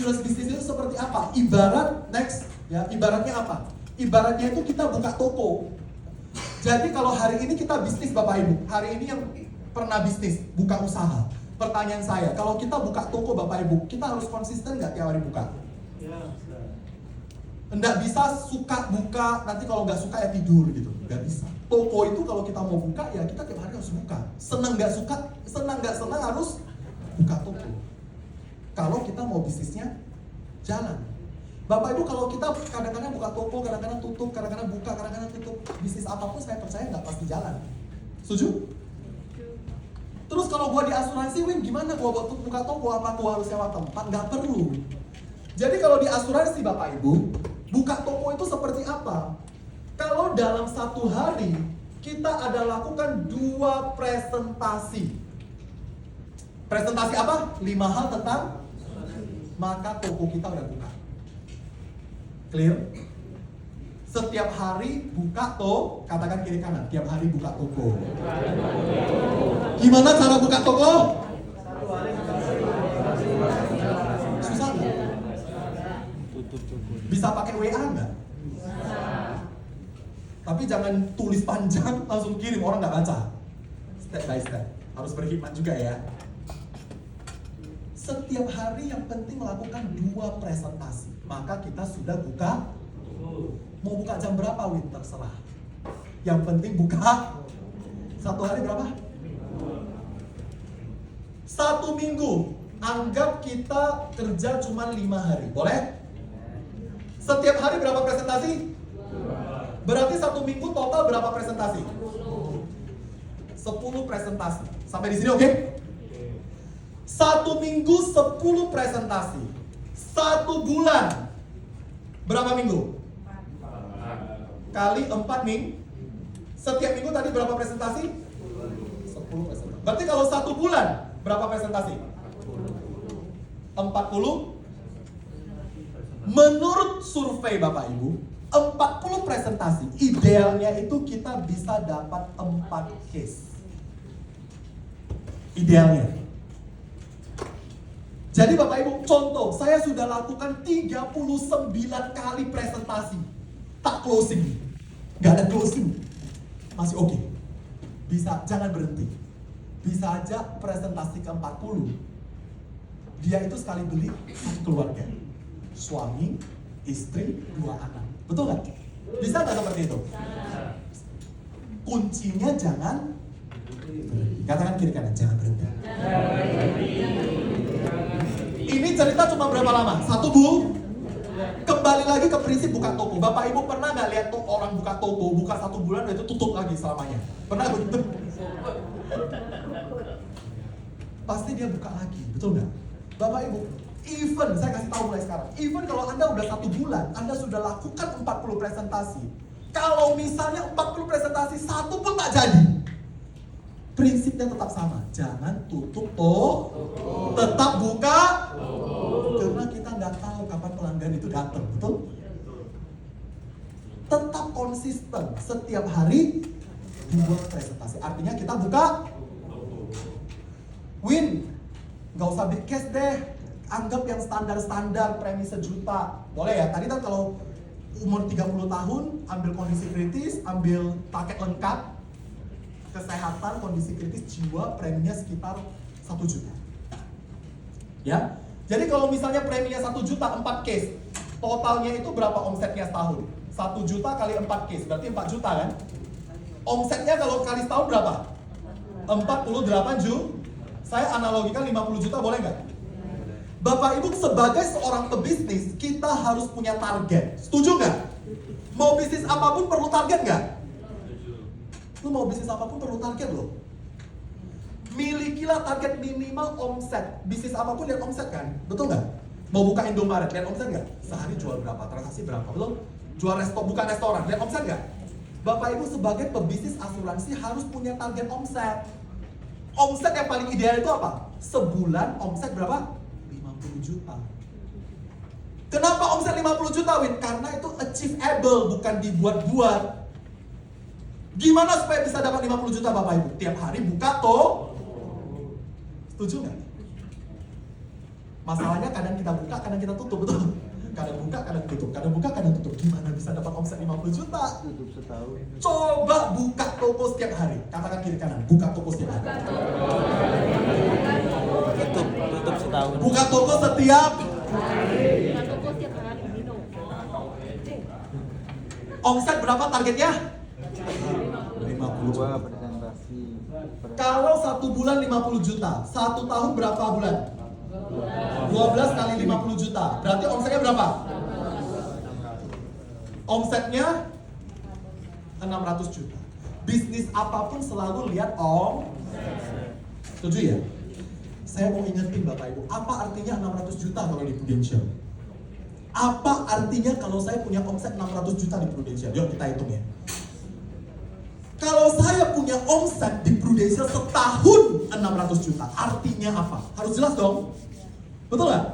Insurance bisnis itu seperti apa? Ibarat, next, ya, ibaratnya apa? Ibaratnya itu kita buka toko. Jadi kalau hari ini kita bisnis Bapak Ibu, hari ini yang pernah bisnis, buka usaha. Pertanyaan saya, kalau kita buka toko Bapak Ibu, kita harus konsisten nggak tiap hari buka? Nggak bisa suka buka, nanti kalau nggak suka ya tidur gitu, nggak bisa. Toko itu kalau kita mau buka ya kita tiap hari harus buka. Senang nggak suka, senang nggak senang harus buka toko. Kalau kita mau bisnisnya jalan. Bapak Ibu kalau kita kadang-kadang buka toko, kadang-kadang tutup, kadang-kadang buka, kadang-kadang tutup, bisnis apapun saya percaya nggak pasti jalan. Setuju? Terus kalau gua di asuransi, Win gimana gua buka toko, apa gua harus sewa tempat? Nggak perlu. Jadi kalau di asuransi Bapak Ibu, buka toko itu seperti apa? Kalau dalam satu hari kita ada lakukan 2 presentasi. Presentasi apa? 5 hal tentang, maka toko kita udah buka. Clear? Setiap hari buka toko, katakan kiri kanan, tiap hari buka toko. Gimana cara buka toko? Susah nggak? Bisa pakai WA nggak? Tapi jangan tulis panjang langsung kirim, orang nggak baca. Step by step, harus berhikmat juga ya. Setiap hari yang penting melakukan 2 presentasi, maka kita sudah buka. Mau buka jam berapa Win? Terserah. Yang penting buka. Satu hari berapa? 1 minggu. Anggap kita kerja cuma 5 hari, boleh? Setiap hari berapa presentasi? Berarti 1 minggu total berapa presentasi? 10 presentasi. Sampai di sini oke? 1 minggu 10 presentasi. 1 bulan berapa minggu? Kali 4 minggu. Setiap minggu tadi berapa presentasi? 10 presentasi. Berarti kalau 1 bulan berapa presentasi? 40. Menurut survei Bapak Ibu, 40 presentasi, idealnya itu kita bisa dapat 4 case. Idealnya. Jadi Bapak Ibu, contoh, saya sudah lakukan 39 kali presentasi. Tak closing. Gak ada closing. Masih oke. Bisa, jangan berhenti. Bisa aja presentasi ke 40. Dia itu sekali beli satu keluarga. Suami, istri, 2 anak. Betul nggak? Bisa nggak seperti itu? Kuncinya jangan berhenti. Katakan kiri kanan, jangan berhenti. Ini cerita cuma berapa lama? 1 bulan. Kembali lagi ke prinsip buka toko. Bapak Ibu pernah nggak lihat tuh orang buka toko, buka 1 bulan, itu tutup lagi selamanya? Pernah begitu? Pasti dia buka lagi, betul nggak? Bapak Ibu, even, saya kasih tahu mulai sekarang, even kalau Anda udah 1 bulan, Anda sudah lakukan 40 presentasi. Kalau misalnya 40 presentasi, 1 pun tak jadi, prinsipnya tetap sama. Jangan tutup toko, tetap buka. Karena kita nggak tahu kapan pelanggan itu datang, betul? Tetap konsisten, setiap hari dibuat presentasi. Artinya kita buka. Win, nggak usah big case deh. Anggap yang standar-standar, premi 1 juta. Boleh ya? Tadi kan kalau umur 30 tahun, ambil kondisi kritis, ambil paket lengkap, kesehatan, kondisi kritis, jiwa, preminya sekitar 1 juta. Ya? Jadi kalau misalnya preminya 1 juta, 4 case, totalnya itu berapa omsetnya setahun? 1 juta kali 4 case, berarti 4 juta kan? Omsetnya kalau kali setahun berapa? 48 juta. Saya analogikan 50 juta, boleh nggak? Bapak Ibu sebagai seorang pebisnis, kita harus punya target. Setuju nggak? Mau bisnis apapun perlu target nggak? Lu mau bisnis apapun perlu target loh. Milikilah target minimal omset. Bisnis apapun lihat omset kan? Betul nggak? Mau buka Indomaret, lihat omset nggak? Sehari jual berapa? Transaksi berapa? Belum? Jual buka restoran, lihat omset nggak? Bapak Ibu sebagai pebisnis asuransi harus punya target omset. Omset yang paling ideal itu apa? Sebulan omset berapa? 50 juta. Kenapa omset 50 juta, Win? Karena itu achievable, bukan dibuat-buat. Gimana supaya bisa dapat 50 juta Bapak Ibu? Tiap hari buka toko. Setuju nggak? Masalahnya kadang kita buka, kadang kita tutup, betul? Kadang buka, kadang tutup, kadang buka, kadang tutup. Gimana bisa dapat omset 50 juta? Tutup setahun. Coba buka toko setiap hari. Katakan kiri kanan, buka toko setiap hari. Tutup setahun. Buka toko setiap omset berapa targetnya? 50 juta. Presentasi. Kalau 1 bulan 50 juta, 1 tahun berapa bulan? 12 kali 50 juta. Berarti omsetnya berapa? Omsetnya 600 juta. Bisnis apapun selalu lihat setuju ya? Saya mau ingetin Bapak Ibu, apa artinya 600 juta kalau di Prudential? Apa artinya kalau saya punya omset 600 juta di Prudential? Yuk kita hitung ya. Kalau saya punya omset di Prudential setahun 600 juta, artinya apa? Harus jelas dong. Betul nggak?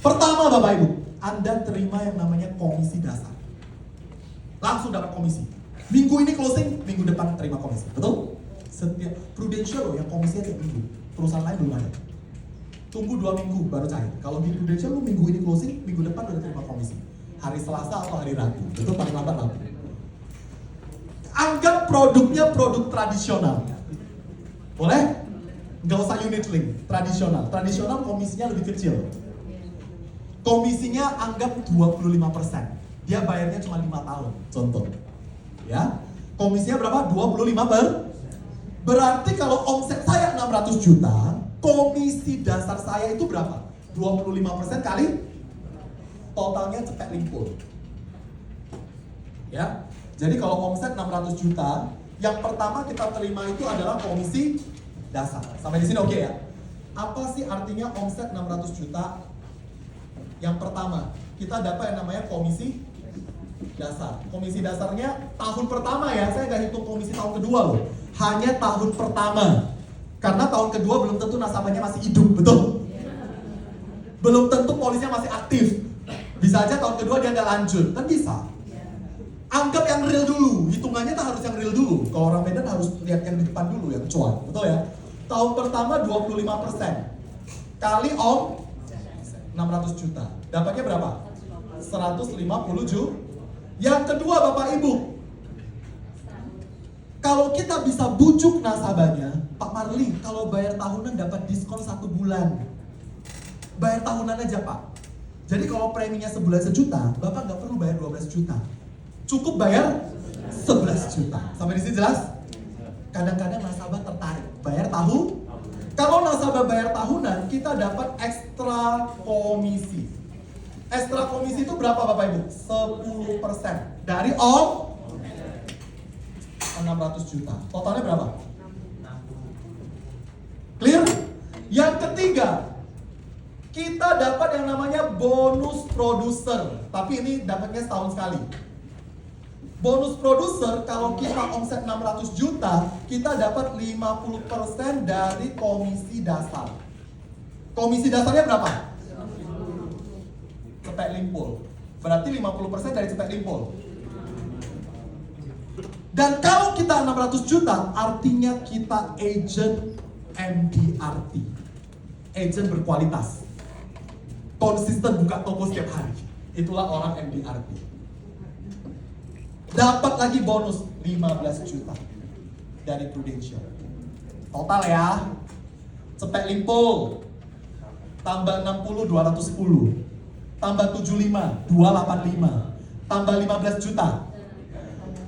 Pertama Bapak Ibu, Anda terima yang namanya komisi dasar. Langsung dapat komisi. Minggu ini closing, minggu depan terima komisi. Betul? Setiap Prudential loh yang komisinya tiap minggu. Perusahaan lain belum ada. Tunggu 2 minggu baru cair. Kalau di Prudential lu minggu ini closing, minggu depan udah terima komisi. Hari Selasa atau hari Rabu. Betul, paling lambat Rabu. Anggap produknya produk tradisional. Boleh? Nggak usah unit link, tradisional. Tradisional komisinya lebih kecil. Komisinya anggap 25%. Dia bayarnya cuma 5 tahun, contoh. Ya. Komisinya berapa? 25%. Berarti kalau omset saya 600 juta, komisi dasar saya itu berapa? 25% kali totalnya cepet limpul. Ya. Jadi kalau omset 600 juta, yang pertama kita terima itu adalah komisi dasar. Sampai di sini oke ya? Apa sih artinya omset 600 juta? Yang pertama, kita dapat yang namanya komisi dasar. Komisi dasarnya tahun pertama ya, saya nggak hitung komisi tahun kedua loh. Hanya tahun pertama. Karena tahun kedua belum tentu nasabahnya masih hidup, betul? Belum tentu polisnya masih aktif. Bisa aja tahun kedua dia nggak lanjut, kan bisa. Anggap yang real dulu, hitungannya tak harus yang real dulu. Kalau orang Medan harus lihat yang di depan dulu, yang cuan, betul ya? Tahun pertama 25% kali 600 juta. Dapatnya berapa? 150 juta. Yang kedua Bapak Ibu, kalau kita bisa bujuk nasabahnya, Pak Marli, kalau bayar tahunan dapat diskon 1 bulan. Bayar tahunan aja Pak. Jadi kalau preminya sebulan 1 juta, Bapak nggak perlu bayar 12 juta. Cukup bayar 11 juta. Sampai di sini jelas? Kadang-kadang nasabah tertarik bayar tahun. Kalau nasabah bayar tahunan, kita dapat ekstra komisi. Ekstra komisi itu berapa Bapak Ibu? 10% dari 600 juta. Totalnya berapa? Clear? Yang ketiga, kita dapat yang namanya bonus produser. Tapi ini dapatnya setahun sekali. Bonus produser, kalau kita omset 600 juta, kita dapat 50% dari komisi dasar. Komisi dasarnya berapa? Cepet limpul. Berarti 50% dari cepet limpul. Dan kalau kita 600 juta, artinya kita agent MDRT. Agent berkualitas. Konsisten buka toko setiap hari. Itulah orang MDRT. Dapat lagi bonus 15 juta dari Prudential. Total ya. Cepet limpul. Tambah 60 210. Tambah 75 285. Tambah 15 juta.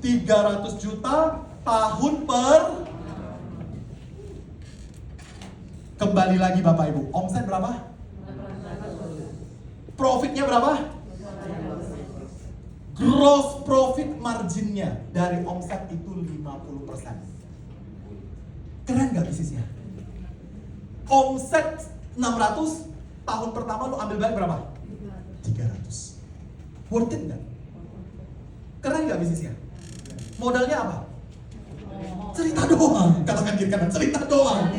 300 juta tahun per. Kembali lagi Bapak Ibu. Omset berapa? Profitnya berapa? Gross profit marginnya dari omset itu 50%. Keren gak bisnisnya? Omset 600, tahun pertama lu ambil baik berapa? 300. Worth it gak? Keren gak bisnisnya? Modalnya apa? Cerita doang. Katakan kiri kanan, cerita doang.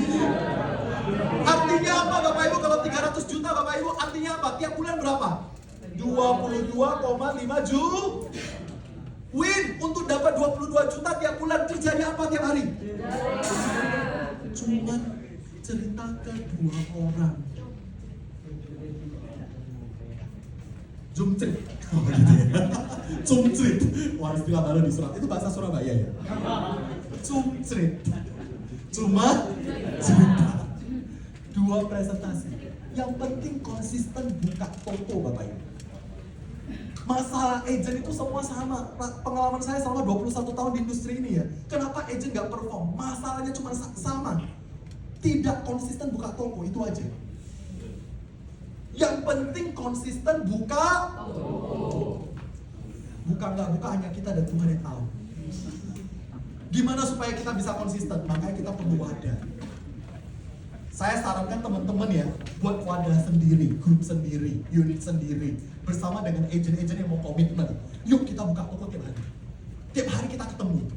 Artinya apa Bapak Ibu? Kalau 300 juta Bapak Ibu, artinya apa? Tiap bulan berapa? 22,5 juta. Win, untuk dapat 22 juta tiap bulan, kerjanya apa tiap hari? Cuman cerita ke 2 orang. Jumtrit. Oh gitu ya. Jumtrit. Wah, istilah baru di surat. Itu bahasa Surabaya ya. Jumtrit. Cuma cerita. 2 presentasi. Yang penting konsisten buka toko Bapak Ibu. Masalah agent itu semua sama. Pengalaman saya selama 21 tahun di industri ini ya. Kenapa agent nggak perform? Masalahnya cuma sama. Tidak konsisten buka toko, itu aja. Yang penting konsisten buka toko. Buka nggak buka hanya kita dan Tuhan yang tahu. Gimana supaya kita bisa konsisten? Makanya kita perlu wadah. Saya sarankan teman-teman ya, buat wadah sendiri, grup sendiri, unit sendiri, bersama dengan agent-agent yang mau komitmen. Yuk kita buka toko tiap hari. Tiap hari kita ketemu.